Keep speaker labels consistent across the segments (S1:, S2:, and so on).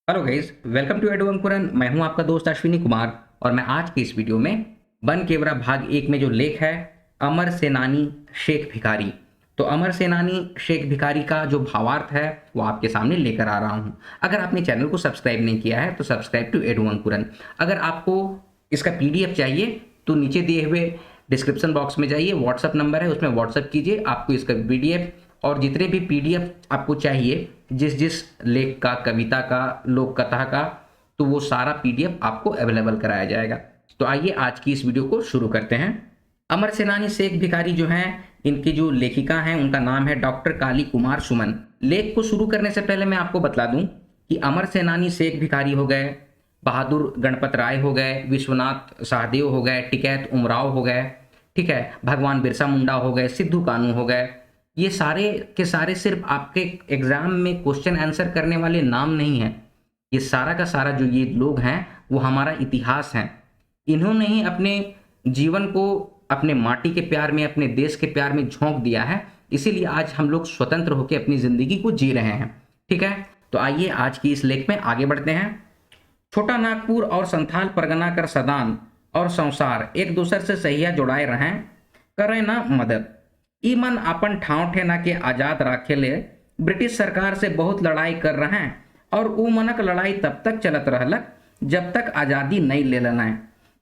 S1: Hello guys, welcome to Edu Ankuran. मैं हूं आपका दोस्त अश्विनी कुमार और मैं आज की इस वीडियो में बन केवरा भाग 1 में जो लेख है अमर सेनानी शेख भिखारी, तो अमर सेनानी शेख भिखारी का जो भावार्थ है वो आपके सामने लेकर आ रहा हूं। अगर आपने चैनल को सब्सक्राइब नहीं किया है तो सब्सक्राइब टू एडू अंकुरन। अगर आपको इसका पीडीएफ चाहिए तो नीचे दिए हुए डिस्क्रिप्शन बॉक्स में जाइए, व्हाट्सअप नंबर है उसमें व्हाट्सअप कीजिए। आपको इसका पीडीएफ और जितने भी पीडीएफ आपको चाहिए जिस जिस लेख का, कविता का, लोक कथा का, तो वो सारा पीडीएफ आपको अवेलेबल कराया जाएगा। तो आइए आज की इस वीडियो को शुरू करते हैं। अमर सेनानी शेख भिखारी जो हैं, इनकी जो लेखिका हैं उनका नाम है डॉक्टर काली कुमार सुमन। लेख को शुरू करने से पहले मैं आपको बता दूं कि अमर सेनानी शेख भिखारी हो गए, बहादुर गणपत राय हो गए, विश्वनाथ सहदेव हो गए, टिकैत उमराव हो गए, ठीक है, भगवान बिरसा मुंडा हो गए, सिद्धू कानू हो गए, ये सारे के सारे सिर्फ आपके एग्जाम में क्वेश्चन आंसर करने वाले नाम नहीं हैं। ये सारा का सारा जो ये लोग हैं वो हमारा इतिहास हैं। इन्होंने ही अपने जीवन को अपने माटी के प्यार में, अपने देश के प्यार में झोंक दिया है। इसीलिए आज हम लोग स्वतंत्र होकर अपनी जिंदगी को जी रहे हैं। ठीक है, तो आइए आज की इस लेख में आगे बढ़ते हैं। छोटा नागपुर और संथाल परगना कर सदान और संसार एक दूसरे से सहिया जुड़ाए रहें, करें ना मदद। ई मन अपन ठाव ठेना के आजाद राखे ले ब्रिटिश सरकार से बहुत लड़ाई कर रहे हैं और ऊ मनक लड़ाई तब तक चलत रहलक जब तक आज़ादी नहीं ले लेना।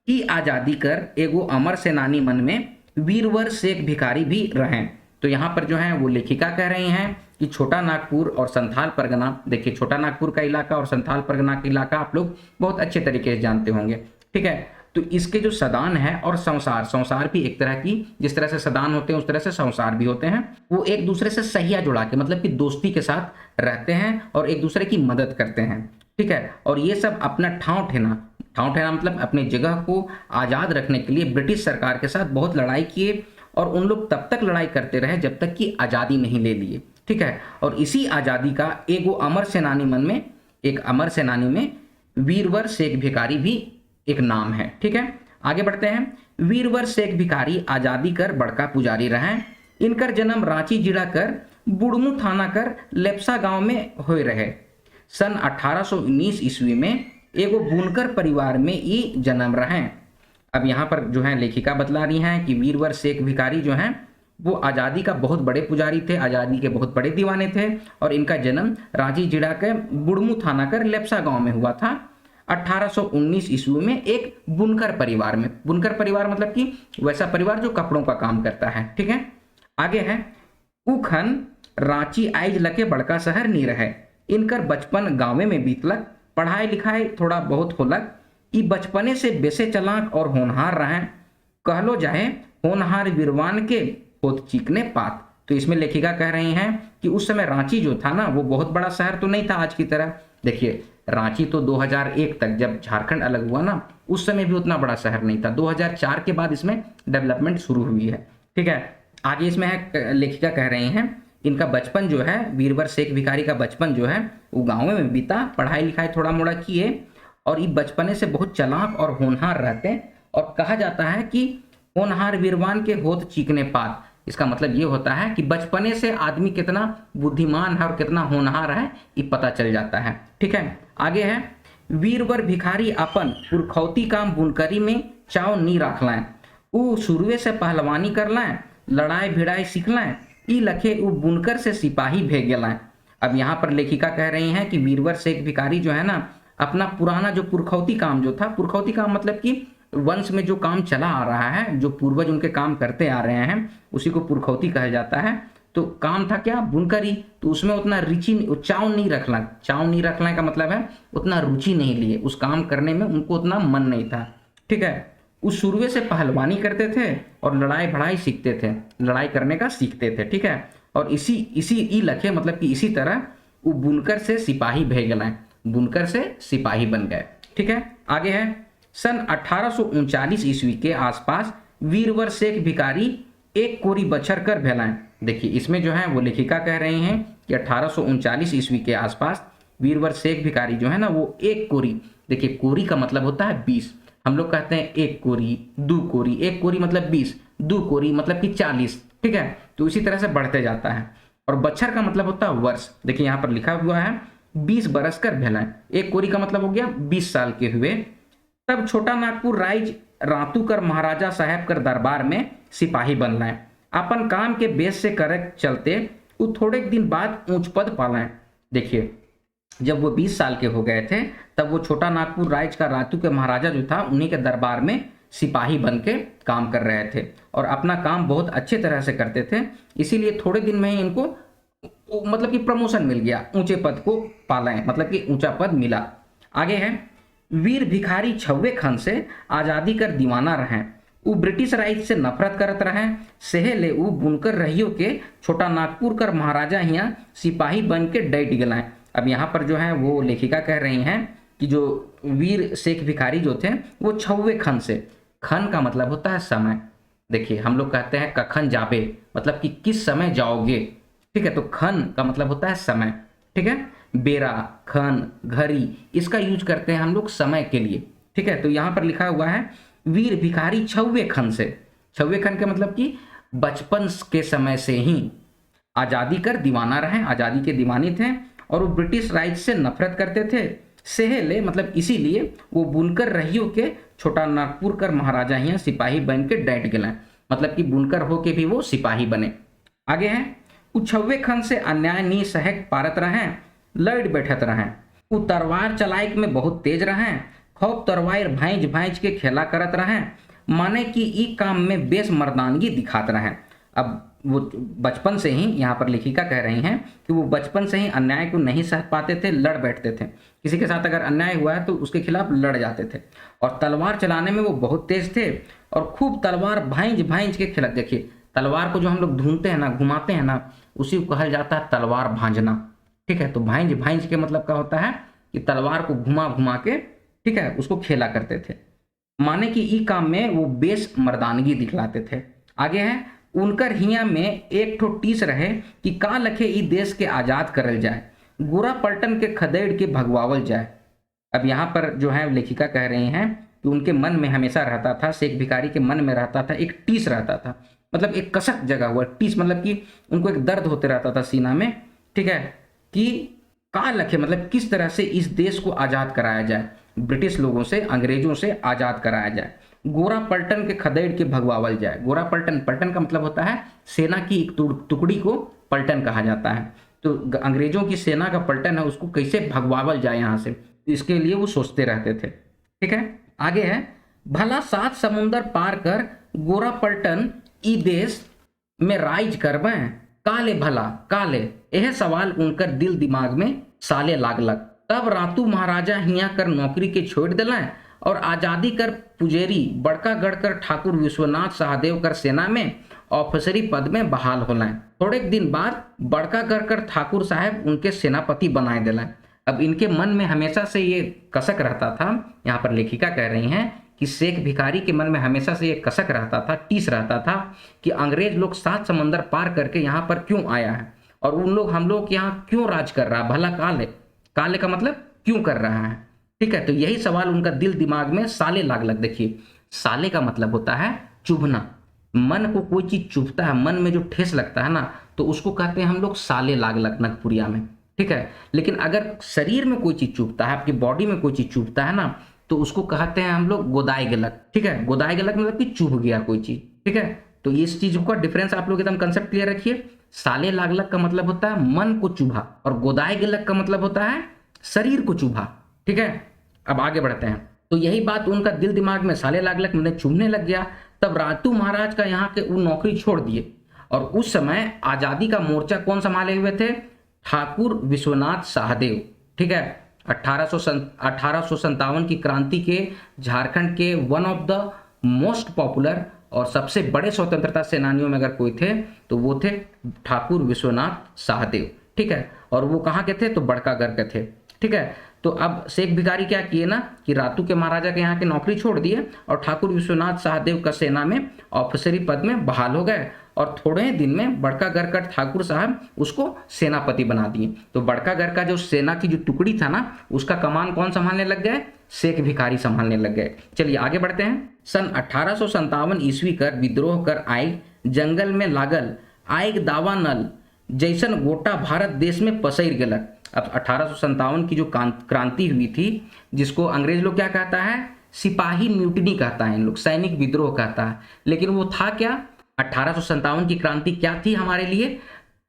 S1: ई आज़ादी कर एगो अमर सेनानी मन में वीरवर शेख भिखारी भी रहें। तो यहाँ पर जो है वो लेखिका कह रही हैं कि छोटा नागपुर और संथाल परगना, देखिए छोटा नागपुर का इलाका और संथाल परगना का इलाका आप लोग बहुत अच्छे तरीके से जानते होंगे। ठीक है, तो इसके जो सदान है और संसार, संसार भी एक तरह की, जिस तरह से सदान होते हैं उस तरह से संसार भी होते हैं, वो एक दूसरे से सहिया जुड़ा के मतलब कि दोस्ती के साथ रहते हैं और एक दूसरे की मदद करते हैं। ठीक है, और ये सब अपना ठाव ठेना मतलब अपनी जगह को आज़ाद रखने के लिए ब्रिटिश सरकार के साथ बहुत लड़ाई किए और उन लोग तब तक लड़ाई करते रहे जब तक कि आज़ादी नहीं ले लिए। ठीक है, और इसी आज़ादी का एक अमर सेनानी मन में, एक अमर सेनानी में वीरवर शेख भिखारी भी एक नाम है। ठीक है, आगे बढ़ते हैं। वीरवर शेख भिखारी आजादी कर बड़का पुजारी रहे। इनकर जन्म रांची जिला कर बुड़मू थाना कर लेप्सा गांव में हुए रहे। सन 1819 ईस्वी में एगो बुनकर परिवार में ये जन्म रहे। अब यहाँ पर जो है लेखिका बतला रही हैं कि वीरवर शेख भिखारी जो हैं वो आज़ादी का बहुत बड़े पुजारी थे, आज़ादी के बहुत बड़े दीवाने थे और इनका जन्म रांची जिला के बुड़मू थाना कर लेप्सा गांव में हुआ था 1819 ईस्वी में एक बुनकर परिवार में। बुनकर परिवार मतलब कि वैसा परिवार जो कपड़ों का काम करता है। ठीक है, आगे है। उखन रांची आइज लके बड़का शहर नी रहे। इनकर बचपन गाँवे में बीतलक, पढ़ाई लिखाई थोड़ा बहुत होलक। ई बचपने से बेसे चलाक और होनहार रहे, कहलो जाए होनहार वीरवान के होत चीकने पात। तो इसमें लेखिका कह रही हैं कि उस समय रांची जो था ना वो बहुत बड़ा शहर तो नहीं था आज की तरह। देखिए रांची तो 2001 तक जब झारखंड अलग हुआ ना उस समय भी उतना बड़ा शहर नहीं था। 2004 के बाद इसमें डेवलपमेंट शुरू हुई है। ठीक है, आगे इसमें है, लेखिका कह रही हैं इनका बचपन जो है, वीरवर शेख भिखारी का बचपन जो है वो गाँव में बीता, पढ़ाई लिखाई थोड़ा मोड़ा किए और ये बचपने से बहुत चालाक और होनहार रहते हैं। और कहा जाता है कि होनहार वीरवान के होत चीकने पात। इसका मतलब ये होता है कि बचपने से आदमी कितना बुद्धिमान है और कितना होनहार है ये पता चल जाता है। ठीक है, आगे है। वीरवर भिखारी अपन पुरखौती काम बुनकरी में चाव नी राख लें। ऊ शुरुए से पहलवानी कर लें, लड़ाई भिड़ाई सीख लें। ई लखे ऊ बुनकर से सिपाही भेज गए। अब यहाँ पर लेखिका कह रही हैं कि वीरवर शेख भिखारी जो है ना अपना पुराना जो पुरखौती काम जो था, पुरखौती काम मतलब कि वंश में जो काम चला आ रहा है, जो पूर्वज उनके काम करते आ रहे हैं उसी को पुरखौती कहा जाता है। तो काम था क्या, बुनकरी। तो उसमें उतना रुचि, चाव नहीं रखना का मतलब है उतना रुचि नहीं लिए, उस काम करने में उनको उतना मन नहीं था। ठीक है, उस शुरुए से पहलवानी करते थे और लड़ाई भड़ाई सीखते थे, लड़ाई करने का सीखते थे। ठीक है, और इसी ई लखे मतलब कि इसी तरह वो बुनकर से सिपाही भेज गए, बुनकर से सिपाही बन गए। ठीक है, आगे है। सन 1839 ईस्वी के आसपास वीरवर शेख भिखारी एक कोरी बछर कर भेलाएं। देखिए इसमें जो है वो लेखिका कह रही हैं कि 1839 ईस्वी के आसपास वीरवर शेख भिखारी जो है ना वो एक कोरी, देखिए कोरी का मतलब होता है 20, हम लोग कहते हैं एक कोरी, दो कोरी, एक कोरी मतलब 20, दो कोरी मतलब कि 40। ठीक है, तो इसी तरह से बढ़ते जाता है। और बछर का मतलब होता है वर्ष। देखिए यहाँ पर लिखा हुआ है 20 बरस कर भेलें। एक कोरी का मतलब हो गया 20 साल के हुए। तब छोटा नागपुर राइज रातू कर महाराजा साहब कर दरबार में सिपाही बनलें। अपन काम के बेस से करे चलते वो थोड़े दिन बाद ऊंच पद पालें। देखिए, जब वो 20 साल के हो गए थे तब वो छोटा नागपुर राइज का रातू के महाराजा जो था उन्हीं के दरबार में सिपाही बन के काम कर रहे थे और अपना काम बहुत अच्छे तरह से करते थे। इसीलिए थोड़े दिन में ही इनको मतलब कि प्रमोशन मिल गया, ऊंचे पद को पालें, मतलब कि ऊंचा पद मिला। आगे है, वीर भिखारी छव्वे खन से आजादी कर दीवाना रहे। वो ब्रिटिश राज से नफरत करत रहे। सेहले वो बुनकर रहियो के छोटा नागपुर कर महाराजा हियाँ सिपाही बन के डट गए। अब यहाँ पर जो है वो लेखिका कह रही हैं कि जो वीर शेख भिखारी जो थे वो छव्वे खन से, खन का मतलब होता है समय। देखिए, हम लोग कहते हैं कखन जाबे, मतलब कि किस समय जाओगे, ठीक है। तो खन का मतलब होता है समय, ठीक है। बेरा, खन, घड़ी, इसका यूज करते हैं हम लोग समय के लिए, ठीक है। तो यहाँ पर लिखा हुआ है वीर भिखारी छव्वे खन से। छव्वे खन का मतलब कि बचपन के समय से ही आज़ादी कर दीवाना रहे, आज़ादी के दीवानी थे और वो ब्रिटिश राज से नफरत करते थे। सेहले मतलब इसीलिए वो बुनकर रहियो के छोटा नागपुर कर महाराजा हियाँ सिपाही बन के डट गए, मतलब कि बुनकर हो के भी वो सिपाही बने। आगे है, उ छव्वे खन से अन्याय नी सहक पारत रहे, लड़ बैठत रहे। उ तलवार चलाइक में बहुत तेज रहे, खूब तलवार भांज भांज के खेला करत रहे, माने कि ई काम में बेस मर्दानगी दिखात रहे। अब वो बचपन से ही, यहाँ पर लेखिका कह रही हैं कि वो बचपन से ही अन्याय को नहीं सह पाते थे, लड़ बैठते थे। किसी के साथ अगर अन्याय हुआ है तो उसके खिलाफ लड़ जाते थे और तलवार चलाने में वो बहुत तेज थे और खूब तलवार भांज भांज के खेला। देखिए, तलवार को जो हम लोग ढूंढते हैं ना, घुमाते हैं ना, उसी को कहा जाता है तलवार भांजना, ठीक है। तो भांज भांज के मतलब क्या होता है कि तलवार को घुमा घुमा के, ठीक है, उसको खेला करते थे, माने कि ई काम में वो बेस मर्दानगी दिखलाते थे। आगे है, उनकर हिया में एक ठो टीस रहे कि का लखे ई देश के आज़ाद करल जाए, गोरा पलटन के खदेड़ के भगवावल जाए। अब यहाँ पर जो है लेखिका कह रही हैं कि उनके मन में हमेशा रहता था, शेख भिखारी के मन में रहता था, एक टीस रहता था, मतलब एक कसक जगह हुआ टीस, मतलब कि उनको एक दर्द होते रहता था सीना में, ठीक है, कि का लखे मतलब किस तरह से इस देश को आज़ाद कराया जाए, ब्रिटिश लोगों से, अंग्रेजों से आज़ाद कराया जाए, गोरा पलटन के खदेड़ के भगवावल जाए। गोरा पलटन, पलटन का मतलब होता है सेना की एक टुकड़ी को पलटन कहा जाता है। तो अंग्रेजों की सेना का पलटन है, उसको कैसे भगवावल जाए यहाँ से, इसके लिए वो सोचते रहते थे, ठीक है। आगे है, भला 7 समुंदर पार कर गोरा पलटन ई देश में राइज करबें, काले भला काले, यह सवाल उनकर दिल दिमाग में साले लागलक। तब रातू महाराजा हिया कर नौकरी के छोड़ दिलें और आज़ादी कर पुजेरी बड़का गढ़कर ठाकुर विश्वनाथ सहदेव कर सेना में ऑफिसरी पद में बहाल होलें। थोड़े दिन बाद बड़का गढ़कर ठाकुर साहब उनके सेनापति बनाए दिलें। अब इनके मन में हमेशा से ये कसक रहता था, यहाँ पर लेखिका कह रही हैं कि शेख भिखारी के मन में हमेशा से ये कसक रहता था, टीस रहता था कि अंग्रेज लोग 7 समंदर पार करके यहाँ पर क्यों आया है और उन लोग हम लोग यहाँ क्यों राज कर रहा है, भला काले, काले का मतलब क्यों कर रहा है, ठीक है। तो यही सवाल उनका दिल दिमाग में साले लागलक। देखिए, साले का मतलब होता है चुभना, मन को कोई चीज चुभता है, मन में जो ठेस लगता है ना, तो उसको कहते हैं हम लोग साले लागलक नगपुरिया में, ठीक है। लेकिन अगर शरीर में कोई चीज चुभता है, आपकी बॉडी में कोई चीज चुभता है ना, तो उसको कहते हैं हम लोग गोदाई गलक, ठीक है। गोदाई गलक मतलब कि चुभ गया कोई चीज, ठीक है। तो इस चीज का डिफरेंस आप लोग एकदम कंसेप्ट क्लियर रखिए। साले लागलक का मतलब होता है मन को चुभा और गोदाई गलक का मतलब होता है शरीर को चुभा, ठीक है। अब आगे बढ़ते हैं। तो यही बात उनका दिल दिमाग में साले लागलक मतलब चुभने लग गया। तब रातू महाराज का यहाँ के वो नौकरी छोड़ दिए और उस समय आज़ादी का मोर्चा कौन संभाले हुए थे, ठाकुर विश्वनाथ सहदेव, ठीक है। 1857 की क्रांति के झारखंड के one of the most popular और सबसे बड़े स्वतंत्रता सेनानियों में अगर कोई थे तो वो थे ठाकुर विश्वनाथ सहदेव, ठीक है। और वो कहाँ के थे, तो बड़कागढ़ के थे, ठीक है। तो अब शेख भिखारी क्या किए ना कि रातू के महाराजा के यहाँ की नौकरी छोड़ दिए और ठाकुर विश्वनाथ सहदेव का सेना में ऑफिसरी पद में बहाल हो गए और थोड़े दिन में बड़कागढ़ का ठाकुर साहब उसको सेनापति बना दिए। तो बड़कागढ़ का जो सेना की जो टुकड़ी था ना, उसका कमान कौन संभालने लग गए, शेख भिखारी संभालने लग गए। चलिए आगे बढ़ते हैं। सन 1857 ईस्वी कर विद्रोह कर आई, जंगल में लागल आइग दावा नल जैसन गोटा भारत देश में पसैर गलक। अब 1857 की जो क्रांति हुई थी, जिसको अंग्रेज लोग क्या कहता है, सिपाही म्यूटिनी कहता है, इन लोग सैनिक विद्रोह कहता है। लेकिन वो था क्या, 1857 की क्रांति क्या थी हमारे लिए,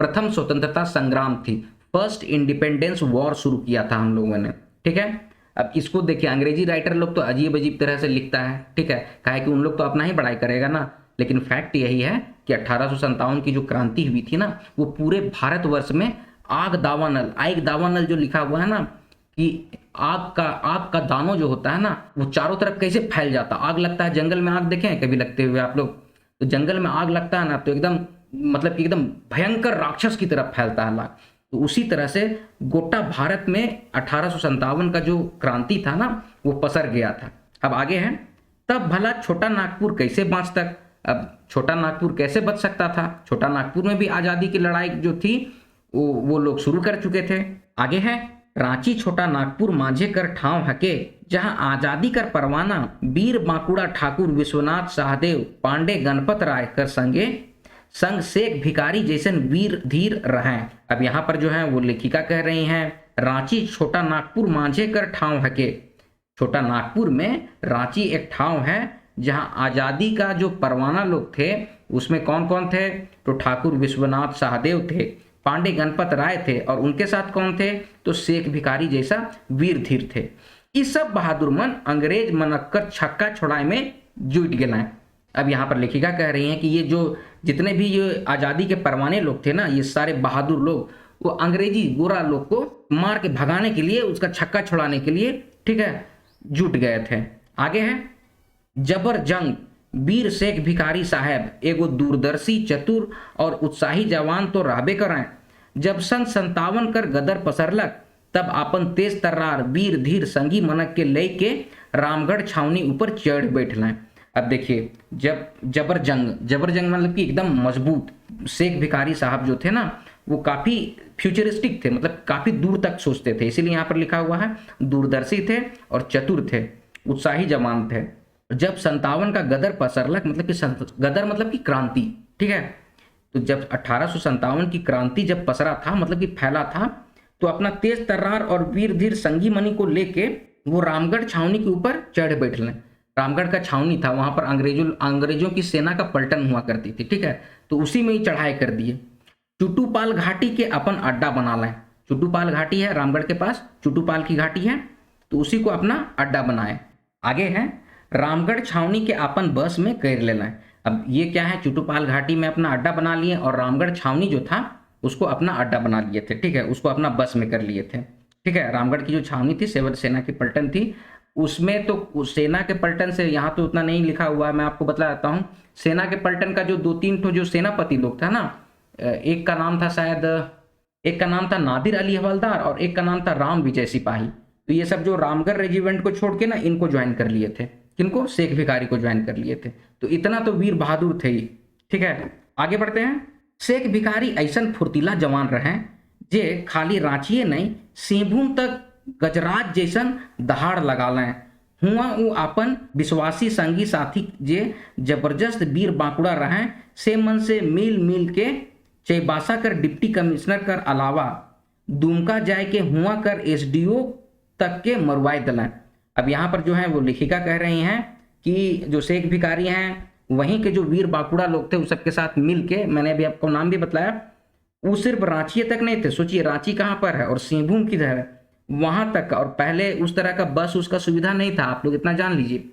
S1: प्रथम स्वतंत्रता संग्राम थी, फर्स्ट इंडिपेंडेंस वॉर शुरू किया था हम लोगों ने, ठीक है। अब इसको देखिए, अंग्रेजी राइटर लोग तो अजीब अजीब तरह से लिखता है, ठीक है, काहे कि उन लोग तो अपना ही बड़ाई करेगा ना, लेकिन फैक्ट यही है कि 1857 की जो क्रांति हुई थी ना, वो पूरे भारतवर्ष में आग दावानल जो लिखा हुआ है ना, कि आग का दानो जो होता है ना, वो चारों तरफ कैसे फैल जाता, आग लगता है जंगल में, आग देखे हैं कभी लगते हुए आप लोग, तो जंगल में आग लगता है ना, तो एकदम मतलब कि एकदम भयंकर राक्षस की तरफ फैलता है आग। तो उसी तरह से गोटा भारत में 1857 का जो क्रांति था ना, वो पसर गया था। अब आगे है, तब भला छोटा नागपुर कैसे बाँच तक। अब छोटा नागपुर कैसे बच सकता था, छोटा नागपुर में भी आज़ादी की लड़ाई जो थी वो लोग शुरू कर चुके थे। आगे है, रांची छोटा नागपुर माझे कर ठाव हके, जहां आजादी कर परवाना वीर बांकुड़ा ठाकुर विश्वनाथ सहदेव पांडे गणपत राय कर संग शेख भिखारी जैसन वीर धीर रहें। अब यहाँ पर जो है वो लेखिका कह रही हैं, रांची छोटा नागपुर माझे कर ठाव हके, छोटा नागपुर में रांची एक ठाव है जहां आज़ादी का जो परवाना लोग थे, उसमें कौन कौन थे, तो ठाकुर विश्वनाथ सहदेव थे, पांडे गणपत राय थे, और उनके साथ कौन थे, तो शेख भिखारी जैसा वीर धीर थे। इस सब बहादुर मन अंग्रेज मनक्कर छक्का छोड़ाए में जुट गए। अब यहाँ पर लेखिका कह रही हैं कि ये जो जितने भी ये आज़ादी के परवाने लोग थे ना, ये सारे बहादुर लोग, वो अंग्रेजी गोरा लोग को मार के भगाने के लिए, उसका छक्का छुड़ाने के लिए, ठीक है, जुट गए थे। आगे है, जबर जंग वीर शेख भिखारी साहब एगो दूरदर्शी चतुर और उत्साही जवान तो रहबे करें। जब सन 57 कर गदर पसरलक, तब अपन तेज तर्रार वीर धीर संगी मनक के ले के रामगढ़ छावनी ऊपर चढ़ बैठलें। अब देखिए, जब जबर जंग मतलब कि एकदम मजबूत, शेख भिखारी साहब जो थे ना, वो काफ़ी फ्यूचरिस्टिक थे, मतलब काफ़ी दूर तक सोचते थे, इसीलिए यहाँ पर लिखा हुआ है दूरदर्शी थे और चतुर थे, उत्साही जवान थे। जब 57 का गदर पसरलक, मतलब कि गदर मतलब कि क्रांति, ठीक है, तो जब 1857 की क्रांति जब पसरा था, मतलब कि फैला था, तो अपना तेज तर्रार और वीर धीर संगी मनी को लेके वो रामगढ़ छावनी के ऊपर चढ़ बैठले। रामगढ़ का छावनी था, वहां पर अंग्रेजों की सेना का पलटन हुआ करती थी, ठीक है, तो उसी में ही चढ़ाई कर दिए। चुटूपाल घाटी के अपन अड्डा बना लें, चुटूपाल घाटी है रामगढ़ के पास, चुटूपाल की घाटी है, तो उसी को अपना अड्डा बनाए। आगे है, रामगढ़ छावनी के अपन बस में कर लेना है। अब ये क्या है, चुटूपाल घाटी में अपना अड्डा बना लिए और रामगढ़ छावनी जो था उसको अपना अड्डा बना लिए थे, ठीक है, उसको अपना बस में कर लिए थे, ठीक है। रामगढ़ की जो छावनी थी, सेना की पलटन थी, उसमें तो सेना के पलटन से यहाँ तो उतना नहीं लिखा हुआ है, मैं आपको बता देता हूँ। सेना के पलटन का जो 2-3 ठो जो सेनापति लोग था ना, एक का नाम था शायद, एक का नाम था नादिर अली हवलदार और एक का नाम था राम विजय सिपाही। तो ये सब जो रामगढ़ रेजिमेंट को छोड़ के ना, इनको ज्वाइन कर लिए थे, किनको, शेख भिखारी को ज्वाइन कर लिए थे। तो इतना तो वीर बहादुर थे ही, ठीक है। आगे बढ़ते हैं। शेख भिखारी ऐसन फुर्तीला जवान रहे जे खाली रांचिए नहीं, सिंहभूम तक गजराज जैसन दहाड़ लगा लें। हुआ उ अपन विश्वासी संगी साथी जे जबरदस्त वीर बांकुड़ा रहे, से मन से मिल के चैबासा कर डिप्टी कमिश्नर कर अलावा दुमका जाए के हुआ कर एसडीओ तक के मरवाए दलें। अब यहाँ पर जो है वो लेखिका कह रही हैं कि जो शेख भिखारी हैं, वहीं के जो वीर बांकुड़ा लोग थे, उस सबके साथ मिल के, मैंने अभी आपको नाम भी बताया, वो सिर्फ रांची तक नहीं थे, सोचिए रांची कहाँ पर है और सिंहभूम किधर है, वहां तक। और पहले उस तरह का बस उसका सुविधा नहीं था, आप लोग इतना जान लीजिए,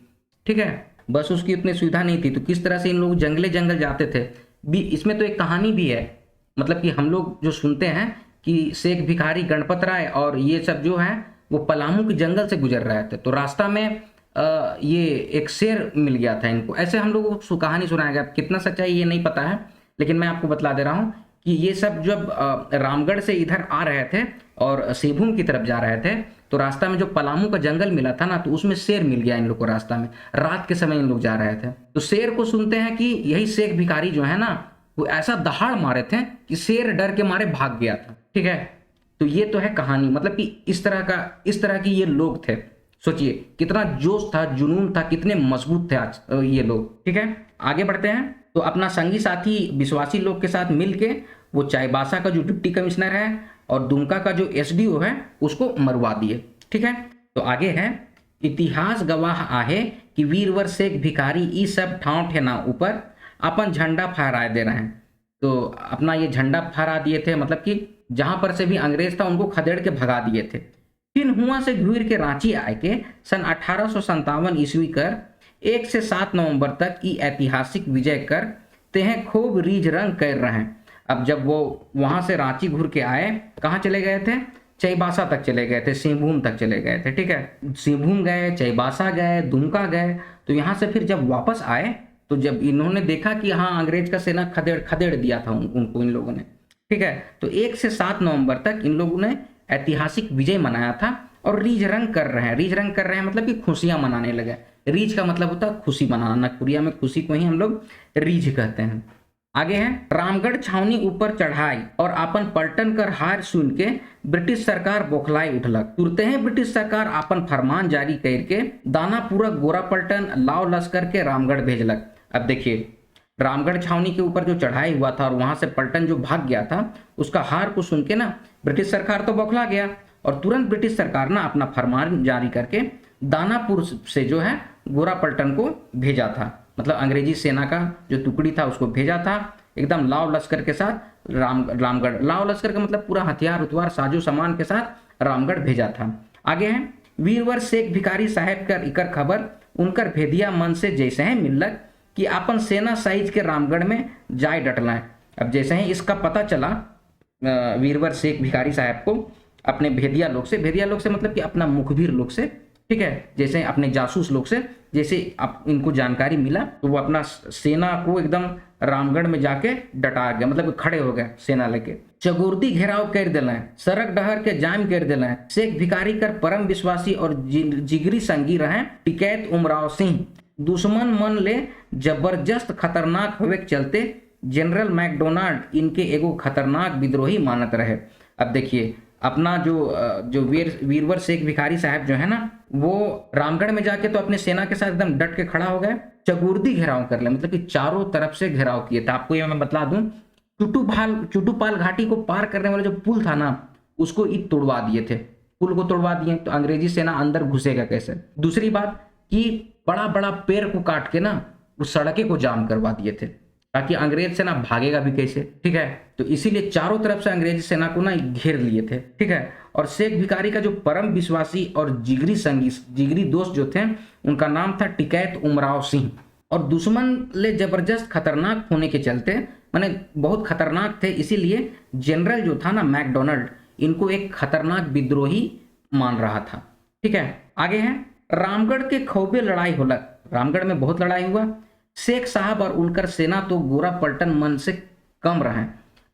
S1: ठीक है, बस उसकी उतनी सुविधा नहीं थी। तो किस तरह से इन लोग जंगल जाते थे भी, इसमें तो एक कहानी भी है, मतलब कि हम लोग जो सुनते हैं कि शेख भिखारी गणपत राय और ये सब जो है वो पलामू के जंगल से गुजर रहे थे, तो रास्ता में ये एक शेर मिल गया था इनको, ऐसे हम लोगों को कहानी सुनाया गया। कितना सच्चाई ये नहीं पता है, लेकिन मैं आपको बतला दे रहा हूँ कि ये सब जब रामगढ़ से इधर आ रहे थे और सिंहभूम की तरफ जा रहे थे, तो रास्ता में जो पलामू का जंगल मिला था ना, तो उसमें शेर मिल गया इन लोग को रास्ता में, रात के समय इन लोग जा रहे थे। तो शेर को सुनते हैं कि यही शेख भिखारी जो है ना, वो ऐसा दहाड़ मारे थे कि शेर डर के मारे भाग गया था, ठीक है। तो ये तो है कहानी, मतलब कि इस तरह की ये लोग थे। सोचिए कितना जोश था, जुनून था, कितने मजबूत थे आज ये लोग, ठीक है। आगे बढ़ते हैं। तो अपना संगी साथी विश्वासी लोग के साथ मिलके वो चाईबासा का जो डिप्टी कमिश्नर है और दुमका का जो एसडीओ है उसको मरवा दिए। ठीक है, तो आगे है, इतिहास गवाह आहे कि वीरवर शेख भिखारी ई सब ठाव ठेना ऊपर अपन झंडा फहराए दे रहे हैं। तो अपना ये झंडा फहरा दिए थे, मतलब कि जहां पर से भी अंग्रेज था उनको खदेड़ के भगा दिए थे। फिर हुआ से घूर के रांची आए के सन 1857 ईस्वी कर 1 से 7 नवंबर तक ई ऐतिहासिक विजय कर तेह खूब रीझ रंग कर रहे हैं। अब जब वो वहां से रांची घूर के आए, कहाँ चले गए थे? चाईबासा तक चले गए थे, सिंहभूम तक चले गए थे। ठीक है, सिंहभूम गए, चाईबासा गए, दुमका गए। तो यहाँ से फिर जब वापस आए तो जब इन्होंने देखा कि हाँ अंग्रेज का सेना खदेड़ दिया था उनको इन लोगों ने। ठीक है, तो 1 से 7 नवंबर तक इन लोगों ने ऐतिहासिक विजय मनाया था और रीझ रंग कर रहे हैं। रीझ रंग कर रहे हैं मतलब कि खुशियां मनाने लगे। रीझ का मतलब होता है खुशी मनाना, नागपुरिया में खुशी को ही हम लोग रीझ कहते हैं। आगे है, रामगढ़ छावनी ऊपर चढ़ाई और अपन पलटन कर हार सुन के ब्रिटिश सरकार बौखलाई उठलक। तुरते हैं ब्रिटिश सरकार अपन फरमान जारी करके दानापुरा गोरा पलटन लाव लश्कर के रामगढ़ भेजलक। अब देखिए, रामगढ़ छावनी के ऊपर जो चढ़ाई हुआ था और वहां से पलटन जो भाग गया था, उसका हार को सुन के ना ब्रिटिश सरकार तो बौखला गया और तुरंत ब्रिटिश सरकार ना अपना फरमान जारी करके दानापुर से जो है गोरा पलटन को भेजा था। मतलब अंग्रेजी सेना का जो टुकड़ी था उसको भेजा था एकदम लाव लश्कर के साथ। रामगढ़ लाव लश्कर का मतलब पूरा हथियार उतवार साजो सामान के साथ रामगढ़ भेजा था। आगे है, वीरवर शेख भिखारी साहेब कर इकर खबर उनकर भेदिया मन से जैसे है मिलक कि अपन सेना साइज के रामगढ़ में जाए डटला है। अब जैसे ही इसका पता चला वीरवर शेख भिखारी साहब को अपने भेदिया लोग से मतलब कि अपना मुखबिर लोग से, ठीक है, जैसे अपने जासूस लोग से जैसे इनको जानकारी मिला तो वो अपना सेना को एकदम रामगढ़ में जाके डटा गए, मतलब खड़े हो गए सेना लेके। चगुर्दी घेराव कर दिला है, सड़क डहर के जाम कर दिला है। शेख भिखारी कर परम विश्वासी और जिगरी संगी रहे टिकैत उमराव सिंह। दुश्मन मन ले जबरदस्त खतरनाक होवे के चलते जनरल मैकडोनाल्ड इनके एगो खतरनाक विद्रोही मानत रहे। अब देखिए, अपना जो वीरवर शेख भिखारी साहब जो है ना, वो रामगढ़ में जाके तो अपने सेना के साथ एकदम डट के खड़ा हो गए। चगुर्दी घेराव कर ले, मतलब कि चारों तरफ से घेराव किए थे। आपको ये मैं बता दूं, चुटुपाल घाटी को पार करने वाला जो पुल था ना, उसको ईट तोड़वा दिए थे। पुल को तोड़वा दिए तो अंग्रेजी सेना अंदर घुसेगा कैसे? दूसरी बात कि बड़ा बड़ा पेड़ को काट के ना उस सड़के को जाम करवा दिए थे ताकि अंग्रेज सेना भागेगा भी कैसे। ठीक है, तो इसीलिए चारों तरफ से अंग्रेजी सेना को ना घेर लिए थे। ठीक है, और शेख भिखारी का जो परम विश्वासी और जिगरी दोस्त जो थे उनका नाम था टिकैत उमराव सिंह। और दुश्मन ले जबरदस्त खतरनाक होने के चलते, माने बहुत खतरनाक थे, इसीलिए जनरल जो था ना मैकडोनाल्ड, इनको एक खतरनाक विद्रोही मान रहा था। ठीक है, आगे है, रामगढ़ के खौबे लड़ाई होलक। रामगढ़ में बहुत लड़ाई हुआ। शेख साहब और उनकर सेना तो गोरा पलटन मन से कम रहे।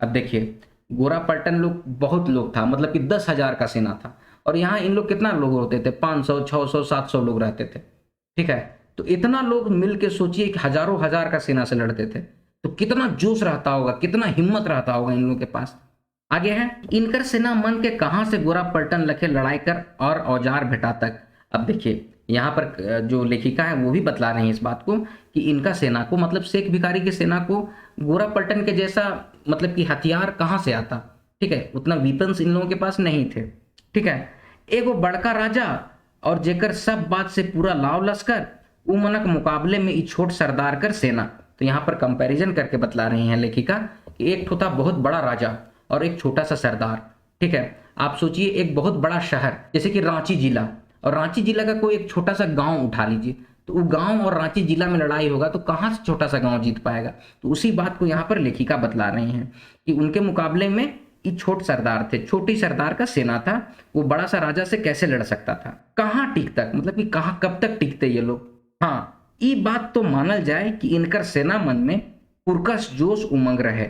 S1: अब देखिए, गोरा पलटन लोग बहुत लोग था, मतलब कि 10,000 का सेना था और यहाँ इन लोग कितना लोग होते थे? 500, 600, 700 लोग रहते थे। ठीक है, तो इतना लोग मिल के सोचिए कि हजारों हजार का सेना से लड़ते थे, तो कितना जोश रहता होगा, कितना हिम्मत रहता होगा इन लोगों के पास। आगे है, इनकर सेना मन के कहाँ से गोरा पलटन लखे लड़ाई कर और औजार भेटा तक। अब देखिए, यहाँ पर जो लेखिका है वो भी बतला रही है इस बात को कि इनका सेना को, मतलब शेख भिखारी की सेना को गोरा पलटन के जैसा मतलब कि हथियार कहाँ से आता। ठीक है, उतना वीपन्स इन लोगों के पास नहीं थे। ठीक है, एगो बड़का राजा और जेकर सब बात से पूरा लाव लश्कर उ मनक मुकाबले में ई छोट सरदार कर सेना। तो यहाँ पर कंपैरिजन करके बतला रही हैं लेखिका कि एक ठो था बहुत बड़ा राजा और एक छोटा सा सरदार। ठीक है, आप सोचिए एक बहुत बड़ा शहर जैसे कि रांची जिला, और रांची जिला का कोई एक छोटा सा गांव उठा लीजिए, तो वो गांव और रांची जिला में लड़ाई होगा तो कहाँ से छोटा सा गांव जीत पाएगा। तो उसी बात को यहाँ पर लेखिका बतला रही हैं कि उनके मुकाबले में ये छोट सरदार थे, छोटी सरदार का सेना था, वो बड़ा सा राजा से कैसे लड़ सकता था। कहाँ टिक तक, मतलब कि कहाँ कब तक टिकते ये लोग। हाँ, ये बात तो मानल जाए कि इनकर सेना मन में पुरकस जोश उमंग रहे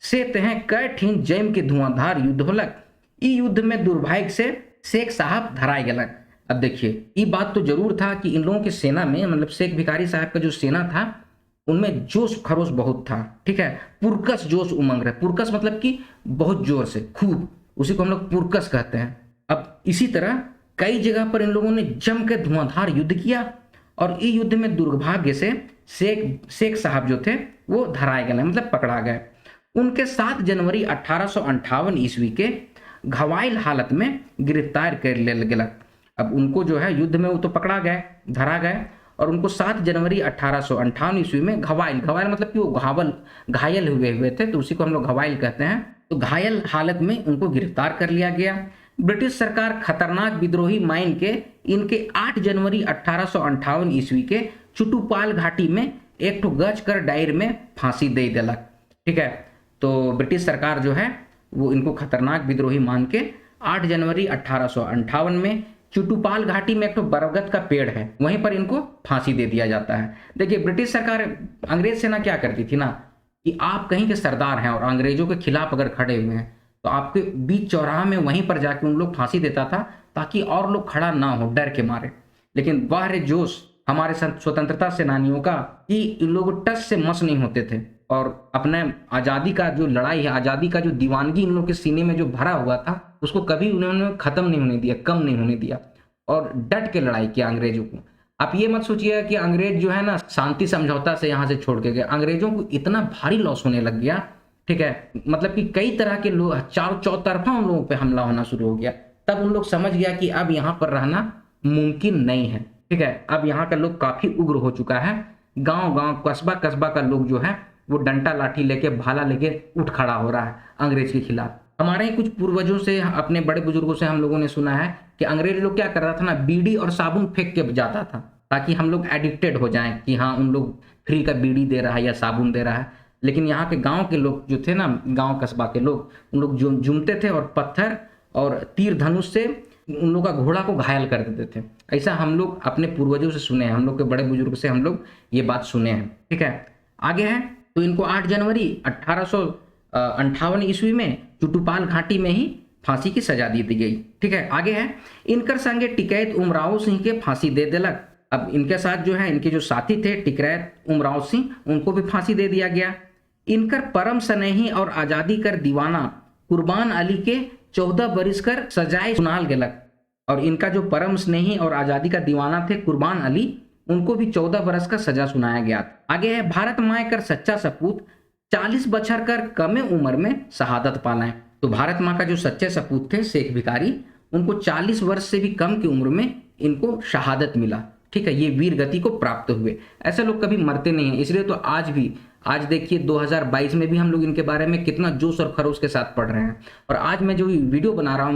S1: से तह कै ठीन जैम के धुआंधार युद्ध होलक। ई युद्ध में दुर्भाग्य से शेख साहब धराए गलक। अब देखिए, ये बात तो जरूर था कि इन लोगों की सेना में, मतलब शेख भिखारी साहब का जो सेना था उनमें जोश खरोश बहुत था। ठीक है, पुरकस जोश उमंग रहे। पुरकस मतलब कि बहुत जोर से, खूब, उसी को हम लोग पुरकस कहते हैं। अब इसी तरह कई जगह पर इन लोगों ने जम के धुआंधार युद्ध किया और इस युद्ध में दुर्भाग्य से शेख साहब जो थे वो धराए गए, मतलब पकड़ा गए। उनके 7 जनवरी 1858 ईस्वी के घवायल हालत में गिरफ्तार कर लेल गेलक। अब उनको जो है युद्ध में वो तो पकड़ा गए, धरा गए, और उनको 7 जनवरी 1858 ईस्वी में घवायल मतलब कि वो घायल हुए थे, तो उसी को हम लोग घवायल कहते हैं। तो घायल हालत में उनको गिरफ्तार कर लिया गया। ब्रिटिश सरकार खतरनाक विद्रोही माइन के इनके 8 जनवरी 1858 ईस्वी के चुटुपाल घाटी में एक ठो गज कर डायर में फांसी दे दिलक। ठीक है, तो ब्रिटिश सरकार जो है वो इनको खतरनाक विद्रोही मान के 8 जनवरी 1858 में चुटुपाल घाटी में एक तो बरगद का पेड़ है, वहीं पर इनको फांसी दे दिया जाता है। देखिए, ब्रिटिश सरकार, अंग्रेज सेना क्या करती थी ना कि आप कहीं के सरदार हैं और अंग्रेजों के खिलाफ अगर खड़े हुए हैं तो आपके बीच चौराहा में वहीं पर जाके उन लोग फांसी देता था ताकि और लोग खड़ा ना हो डर के मारे। लेकिन वाह रे जोश हमारे स्वतंत्रता सेनानियों का कि इन लोग टस से मस नहीं होते थे और अपने आज़ादी का जो लड़ाई है, आज़ादी का जो दीवानगी इन लोग के सीने में जो भरा हुआ था उसको कभी उन्होंने खत्म नहीं होने दिया, कम नहीं होने दिया और डट के लड़ाई किया अंग्रेजों को। आप ये मत सोचिएगा कि अंग्रेज जो है ना शांति समझौता से यहाँ से छोड़ के गए, अंग्रेजों को इतना भारी लॉस होने लग गया। ठीक है, मतलब कि कई तरह के लोग चौतरफा उन लोगों पे हमला होना शुरू हो गया। तब उन लोग समझ गया कि अब यहाँ पर रहना मुमकिन नहीं है। ठीक है, अब यहाँ का लोग काफी उग्र हो चुका है। गांव गांव कस्बा कस्बा का लोग जो है वो डंडा लाठी लेके भाला लेके उठ खड़ा हो रहा है अंग्रेज के खिलाफ। हमारे ही कुछ पूर्वजों से, अपने बड़े बुजुर्गों से हम लोगों ने सुना है कि अंग्रेज लोग क्या कर रहा था ना, बीड़ी और साबुन फेंक के जाता था ताकि हम लोग एडिक्टेड हो जाएं कि हाँ उन लोग फ्री का बीड़ी दे रहा है या साबुन दे रहा है। लेकिन यहाँ के गांव के लोग जो थे ना, गांव कस्बा के लोग, उन लोग जुमते थे और पत्थर और तीर धनुष से उन लोग का घोड़ा को घायल कर देते थे। ऐसा हम लोग अपने पूर्वजों से सुने हैं, हम लोग के बड़े बुजुर्ग से हम लोग ये बात सुने हैं। ठीक है, आगे है तो इनको 8 जनवरी 1858 ईस्वी में चुटुपाल घाटी में ही फांसी की सजा दी गई। ठीक है, आगे है इनकर संगे टिकैत उमराव सिंह के फांसी दे दिलक। अब इनके साथ जो है इनके जो साथी थे टिकैत उमराव सिंह, उनको भी फांसी दे दिया गया। इनकर परम स्नेही और आजादी कर दीवाना कुर्बान अली के 14 बरिस कर सजाए सुनाल गेलक। और इनका जो परम स्नेही और आजादी का दीवाना थे कुर्बान अली, उनको भी 14 बरस का सजा सुनाया गया। आगे है भारत माए कर सच्चा सपूत 40 बछर कर कमे उम्र में शहादत पालाएं। तो भारत माँ का जो सच्चे सपूत थे शेख भिखारी, उनको 40 वर्ष से भी कम की उम्र में इनको शहादत मिला। ठीक है, ये वीर गति को प्राप्त हुए। ऐसे लोग कभी मरते नहीं हैं, इसलिए तो आज देखिए 2022 में भी हम लोग इनके बारे में कितना जोश और खरोश के साथ पढ़ रहे हैं। और आज मैं जो वीडियो बना रहा हूँ,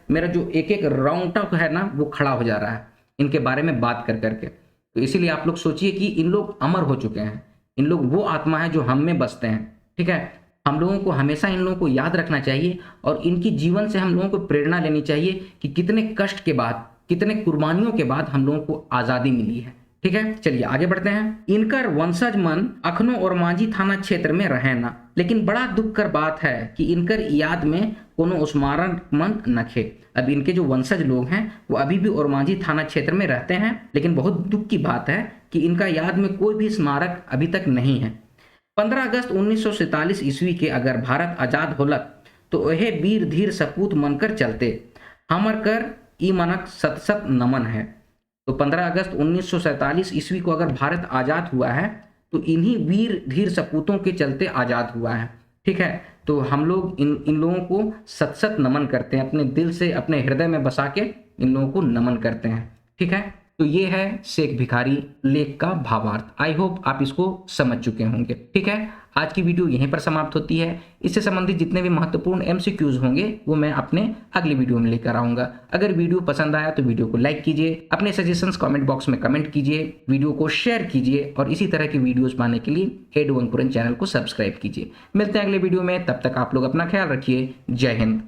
S1: मेरा जो एक एक रोंगटा है ना वो खड़ा हो जा रहा है इनके बारे में बात कर करके। तो इसीलिए आप लोग सोचिए कि इन लोग अमर हो चुके हैं, इन लोग वो आत्मा है जो हम में बसते हैं। ठीक है, हम लोगों को हमेशा इन लोगों को याद रखना चाहिए और इनकी जीवन से हम लोगों को प्रेरणा लेनी चाहिए कि कितने कष्ट के बाद, कितने कुर्बानियों के बाद हम लोगों को आज़ादी मिली है। ठीक है, चलिए आगे बढ़ते हैं। इनकर वंशज मन अखनो और मांझी थाना क्षेत्र में रहे ना, लेकिन बड़ा दुख कर बात है कि इनकर याद में कोनो स्मारक मन नखे। अब इनके जो वंशज लोग हैं वो अभी भी ओरमांझी थाना क्षेत्र में रहते हैं, लेकिन बहुत दुख की बात है कि इनका याद में कोई भी स्मारक अभी तक नहीं है। 15 अगस्त 1947 ईस्वी के अगर भारत आजाद होलक तो वह वीर धीर सपूत मनकर चलते, हमर कर ई मनक सत सत नमन है। तो 15 अगस्त 1947 ईस्वी को अगर भारत आजाद हुआ है तो इन्हीं वीर धीर सपूतों के चलते आजाद हुआ है। ठीक है, तो हम लोग इन लोगों को सत सत नमन करते हैं, अपने दिल से अपने हृदय में बसा के इन लोगों को नमन करते हैं। ठीक है, तो ये है शेख भिखारी लेख का भावार्थ। आई होप आप इसको समझ चुके होंगे। ठीक है, आज की वीडियो यहीं पर समाप्त होती है। इससे संबंधित जितने भी महत्वपूर्ण MCQs होंगे वो मैं अपने अगली वीडियो में लेकर आऊंगा। अगर वीडियो पसंद आया तो वीडियो को लाइक कीजिए, अपने सजेशंस कमेंट बॉक्स में कमेंट कीजिए, वीडियो को शेयर कीजिए और इसी तरह की वीडियोस पाने के लिए एडू अंकुरन चैनल को सब्सक्राइब कीजिए। मिलते हैं अगले वीडियो में, तब तक आप लोग अपना ख्याल रखिए। जय हिंद।